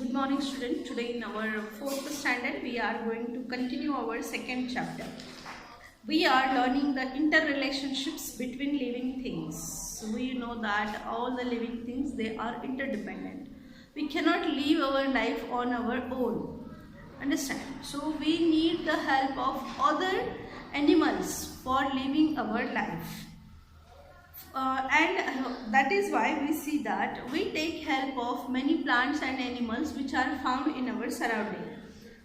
Good morning student. Today in our 4th standard we are going to continue our second chapter. We are learning the interrelationships between living things. We know that all the living things, they are interdependent. We cannot live our life on our own. Understand? So we need the help of other animals for living our life. That is why we see that we take help of many plants and animals which are found in our surrounding.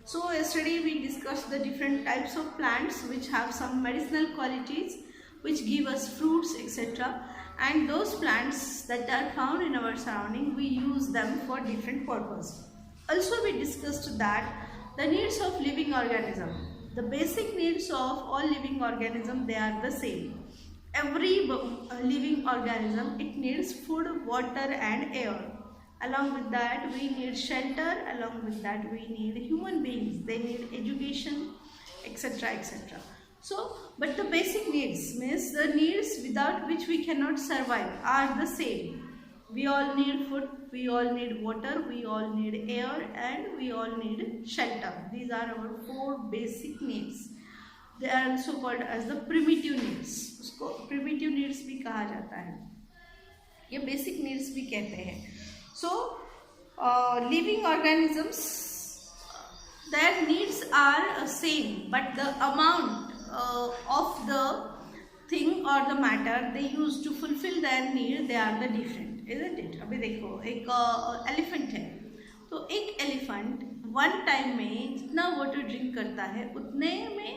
So yesterday we discussed the different types of plants which have some medicinal qualities, which give us fruits, etc. And those plants that are found in our surrounding, we use them for different purposes. Also we discussed that the needs of living organism, the basic needs of all living organism, they are the same. Every living organism, it needs food, water and air. Along with that we need shelter, along with that we need human beings, they need education, etc, etc. So but the basic needs, means the needs without which we cannot survive, are the same. We all need food, we all need water, we all need air and we all need shelter. These are our 4 basic needs. They are also called as the primitive needs. उसको primitive needs भी कहा जाता है, ये basic needs भी कहते हैं. So living organisms, their needs are same, but the amount of the thing or the matter they use to fulfill their need, they are the different, isn't it? अभी देखो एक elephant है, तो एक elephant one time में जितना water drink करता है उतने में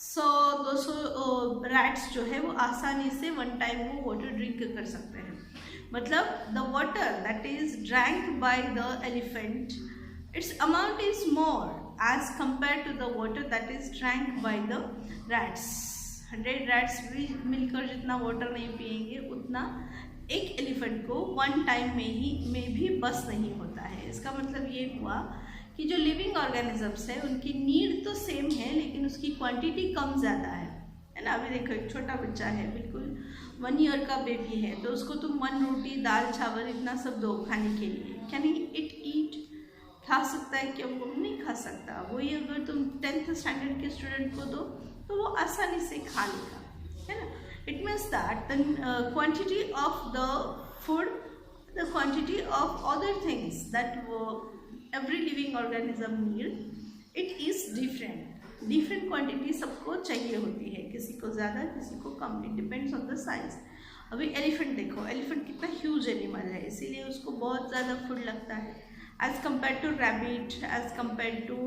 100-200 रैट्स जो है वो आसानी से वन टाइम वो वाटर ड्रिंक कर सकते हैं. मतलब the water that is drank by the elephant, its amount is more as compare to the water that is drank by the rats. 100 rats भी मिलकर जितना वाटर नहीं पिएंगे उतना एक एलिफेंट को वन टाइम में भी बस नहीं होता है. इसका मतलब ये हुआ कि जो लिविंग ऑर्गेनिजम्स है उनकी नीड तो सेम है, लेकिन उसकी क्वांटिटी कम ज़्यादा है ना. अभी देखो एक छोटा बच्चा है, बिल्कुल 1 ईयर का बेबी है, तो उसको तुम 1 रोटी दाल चावल इतना सब दो खाने के लिए, कैन इट ईट, खा सकता है क्या? वो नहीं खा सकता. वही अगर तुम 10th स्टैंडर्ड के स्टूडेंट को दो तो वो आसानी से खा लेगा, है ना. It means that the quantity of the food, the quantity of other things that every living organism need, it is different quantity सबको चाहिए होती है, किसी को ज़्यादा किसी को कम, it depends on the size. अभी एलिफेंट देखो, एलिफेंट कितना ह्यूज एनिमल है, इसीलिए उसको बहुत ज़्यादा फूड लगता है as compare to rabbit, as compare to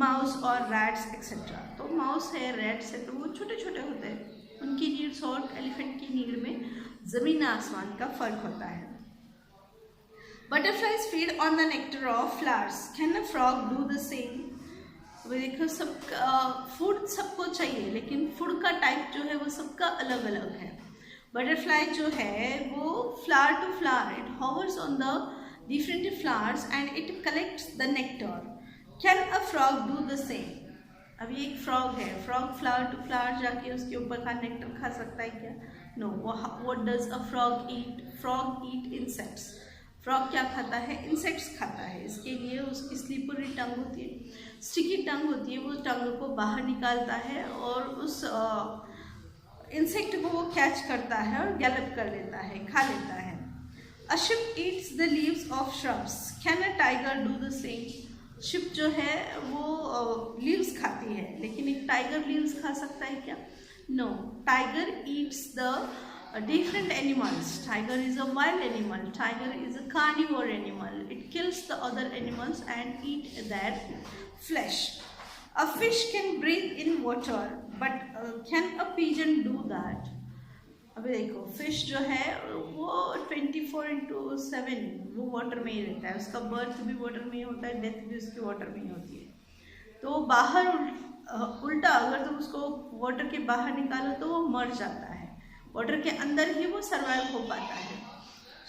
mouse और रैट्स एक्सेट्रा. तो माउस है, रैट्स है, तो वो छोटे छोटे होते हैं, उनकी नीड्स और एलिफेंट की नीड में ज़मीन आसमान का फ़र्क होता है. Butterflies feed on the nectar of flowers. Can a frog do the same? देखो सब फूड सबको चाहिए, लेकिन फूड का टाइप जो है वो सबका अलग अलग है. बटरफ्लाई जो है वो flower to flower, it hovers on the different flowers and it collects the nectar. Can a frog do the same? अभी एक फ्रॉग है, फ्रॉग फ्लावर टू फ्लावर जाके उसके ऊपर का नेक्टर खा सकता है क्या? No. What does a frog eat? Frog eat insects. Frog क्या खाता है? इंसेक्ट्स खाता है. इसके लिए उसकी स्लिपरी टंग होती है, स्टिकी टंग होती है, वो टंग को बाहर निकालता है और उस इंसेक्ट को वो कैच करता है और गैलप कर लेता है, खा लेता है. A ship eats the leaves of shrubs. Can a tiger do the same? Ship जो है वो लीव्स खाती है, लेकिन एक टाइगर लीव्स खा सकता है क्या? No. Tiger eats the different animals. Tiger is a wild animal. Tiger is a carnivore animal. It kills the other animals and eat their flesh. A fish can breathe in water, but can a pigeon do that? अभी देखो fish जो है वो 24/7 वो water में ही रहता है, उसका बर्थ भी वाटर में ही होता है, डेथ भी उसकी वाटर में ही होती है. तो बाहर उल्टा अगर तुम उसको वाटर के बाहर निकालो तो वो मर जाता है, वाटर के अंदर ही वो सर्वाइव हो पाता है.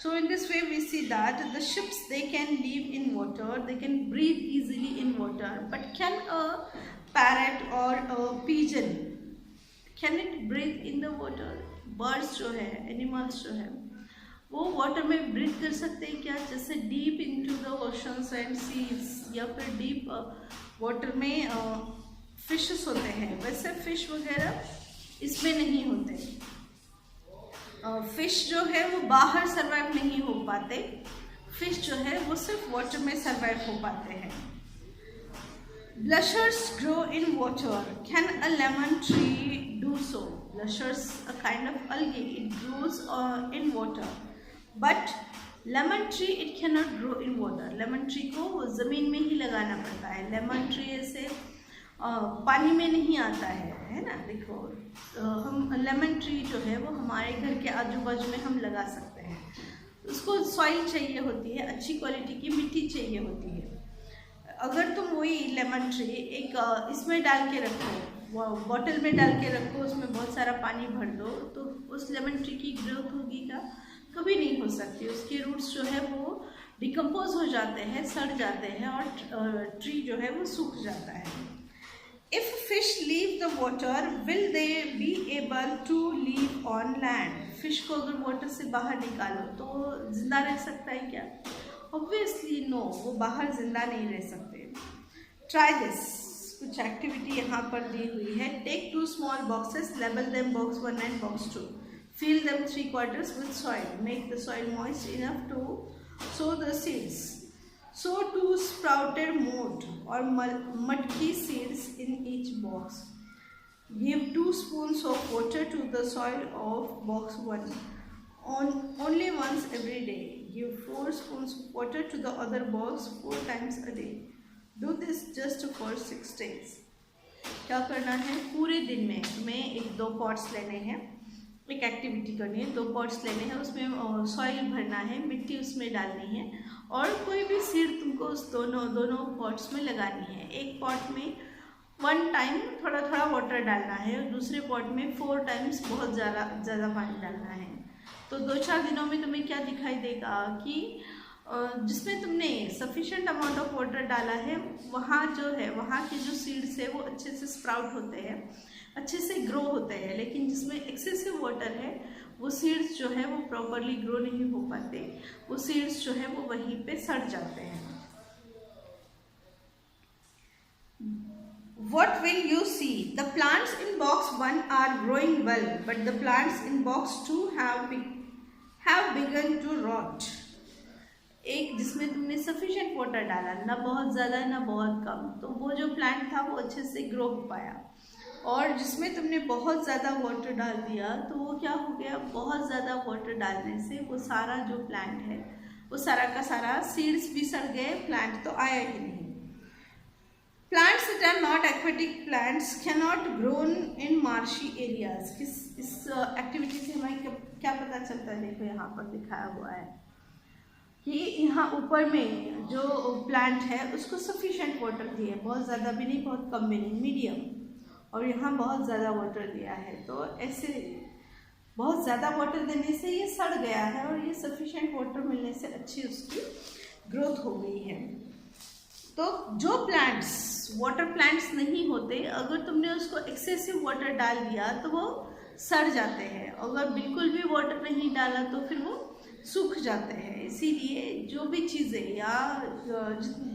So in this way we see that the ships they can live in water, they can breathe easily in water, but can a parrot और a pigeon, can it breathe in the water? Birds जो है, animals जो है, वो water में breathe कर सकते हैं क्या? जैसे deep into the oceans and seas, या फिर डीप वाटर में फिशेस होते हैं, वैसे फिश वगैरह इसमें नहीं होते। फिश जो है वो बाहर सरवाइव नहीं हो पाते, फिश जो है वो सिर्फ वाटर में सरवाइव हो पाते हैं। Blushers grow in water. Can a lemon tree do so? Blushers, a kind of algae, it grows in water. But lemon tree, it cannot grow in water. Lemon tree को ज़मीन में ही लगाना पड़ता है। Lemon tree ऐसे पानी में नहीं आता है ना। देखो हम लेमन ट्री जो है वो हमारे घर के आजू बाजू में हम लगा सकते हैं। उसको सॉइल चाहिए होती है, अच्छी क्वालिटी की मिट्टी चाहिए होती है। अगर तुम वही लेमन ट्री एक इसमें डाल के रखो, बॉटल में डाल के रखो, उसमें बहुत सारा पानी भर दो, तो उस लेमन ट्री की ग्रोथ होगी क्या? कभी नहीं हो सकती। उसके रूट्स जो है वो डिकम्पोज हो जाते हैं, सड़ जाते हैं, और ट्री जो है वो सूख जाता है। If fish leave the water, will they be able to live on land? Fish को अगर वाटर से बाहर निकालो तो जिंदा रह सकता है क्या? Obviously no, वो बाहर जिंदा नहीं रह सकते। Try this. कुछ एक्टिविटी यहाँ पर दी हुई है। Take 2 small boxes, label them box 1 and box 2. Fill them 3/4 with soil. Make the soil moist enough to sow the seeds. Sow 2 sprouted mold or mudki seeds in each box. Give 2 spoons of water to the soil of box 1 only once every day. Give 4 spoons of water to the other box 4 times a day. Do this just for 6 days. क्या करना है? पूरे दिन में तुम्हें 1-2 pots लेने हैं, एक एक्टिविटी करनी है। 2 पॉट्स लेने हैं, उसमें सॉइल भरना है, मिट्टी उसमें डालनी है, और कोई भी सीड तुमको उस दोनों पॉट्स में लगानी है। एक पॉट में 1 टाइम थोड़ा थोड़ा वाटर डालना है, और दूसरे पॉट में 4 टाइम्स बहुत ज़्यादा पानी डालना है। तो 2-4 दिनों में तुम्हें क्या दिखाई देगा कि जिसमें तुमने सफिशेंट अमाउंट ऑफ वाटर डाला है, वहाँ जो है वहाँ के जो सीड्स है वो अच्छे से स्प्राउट होते हैं, अच्छे से ग्रो होते हैं। लेकिन जिसमें एक्सेसिव वाटर है वो सीड्स जो है वो प्रॉपरली ग्रो नहीं हो पाते, वो सीड्स जो है वो वहीं पे सड़ जाते हैं। What will you see? The plants in box 1 are growing well, but the plants in box 2 have begun to rot. एक जिसमें तुमने सफिशिएंट वाटर डाला, ना बहुत ज़्यादा ना बहुत कम, तो वो जो प्लांट था वो अच्छे से ग्रो हो पाया। और जिसमें तुमने बहुत ज़्यादा वाटर डाल दिया तो वो क्या हो गया? बहुत ज़्यादा वाटर डालने से वो सारा जो प्लांट है वो सारा का सारा सीड्स भी सड़ गए, प्लांट तो आया ही नहीं। Plants that are not aquatic plants cannot grow in marshy areas. इस एक्टिविटी से हमें क्या पता चलता है? देखो यहाँ पर दिखाया हुआ है कि यहाँ ऊपर में जो प्लांट है उसको सफिशिएंट वाटर दिए, बहुत ज़्यादा भी नहीं बहुत कम भी नहीं, मीडियम, और यहाँ बहुत ज़्यादा वाटर दिया है। तो ऐसे बहुत ज़्यादा वाटर देने से ये सड़ गया है, और ये सफिशिएंट वाटर मिलने से अच्छी उसकी ग्रोथ हो गई है। तो जो प्लांट्स वाटर प्लांट्स नहीं होते, अगर तुमने उसको एक्सेसिव वाटर डाल दिया तो वो सड़ जाते हैं, अगर बिल्कुल भी वाटर नहीं डाला तो फिर वो सूख जाते हैं। इसीलिए जो भी चीज़ें या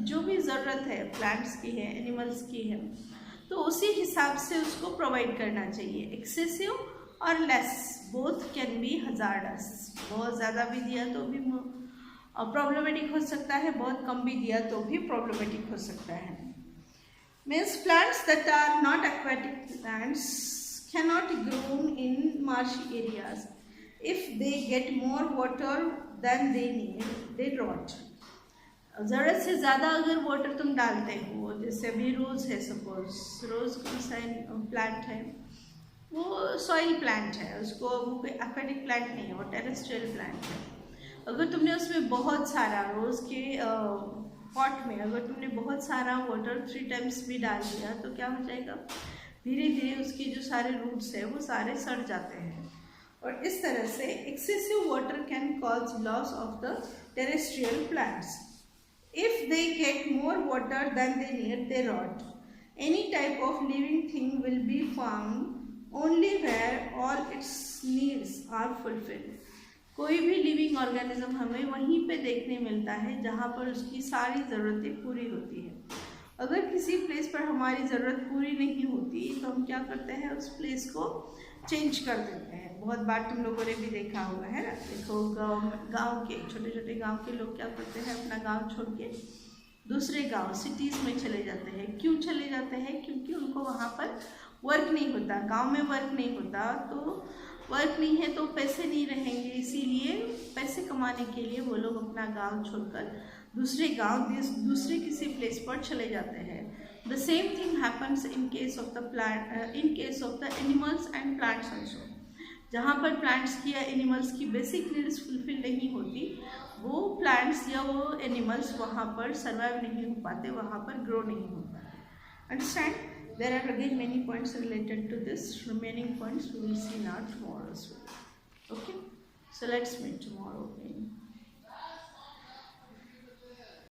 जो भी ज़रूरत है प्लांट्स की है, एनिमल्स की है, तो उसी हिसाब से उसको प्रोवाइड करना चाहिए। एक्सेसिव और less both can be hazardous. बहुत ज़्यादा भी दिया तो भी प्रॉब्लमेटिक हो सकता है, बहुत कम भी दिया तो भी प्रॉब्लमेटिक हो सकता है। Means plants that are not aquatic plants cannot grow in marshy areas. If they get more water than they need, they rot. ज़रूरत से ज़्यादा अगर वाटर तुम डालते हो, जैसे अभी रोज़ है, सपोज रोज़ कौन सा प्लांट है, वो सॉइल प्लांट है, उसको वो कोई एक्वेटिक प्लांट नहीं है, वो टेरेस्ट्रियल प्लांट है। अगर तुमने उसमें बहुत सारा रोज़ के पॉट में अगर तुमने बहुत सारा वाटर 3 टाइम्स भी डाल दिया तो क्या हो जाएगा? धीरे धीरे उसके जो सारे रूट्स है वो सारे सड़ जाते हैं, और इस तरह से excessive water can cause loss of the terrestrial plants. If they get more water than they need, they rot. Any type of living thing will be found only where all its needs are fulfilled. कोई भी living organism हमें वहीं पे देखने मिलता है जहाँ पर उसकी सारी ज़रूरतें पूरी होती है। अगर किसी प्लेस पर हमारी ज़रूरत पूरी नहीं होती तो हम क्या करते हैं, उस प्लेस को चेंज कर देते हैं। बहुत बार तुम लोगों ने भी देखा होगा, है ना। देखो गाँव के छोटे छोटे गाँव के लोग क्या करते हैं, अपना गाँव छोड़ के दूसरे गांव सिटीज़ में चले जाते हैं। क्यों चले जाते हैं? क्योंकि उनको वहाँ पर वर्क नहीं होता, गांव में वर्क नहीं होता, तो वर्क नहीं है तो पैसे नहीं रहेंगे, इसीलिए पैसे कमाने के लिए वो लोग अपना गांव छोड़कर दूसरे गांव दूसरे किसी प्लेस पर चले जाते हैं। The same thing happens in case of the animals and plants also. जहाँ पर प्लांट्स की या एनिमल्स की बेसिक नीड्स फुलफिल नहीं होती, वो प्लांट्स या वो एनिमल्स वहाँ पर सर्वाइव नहीं हो पाते, वहाँ पर ग्रो नहीं हो पाते। Understand? There are again many points related to this. Remaining points we will see in our tomorrow's video. Okay? So let's meet tomorrow again.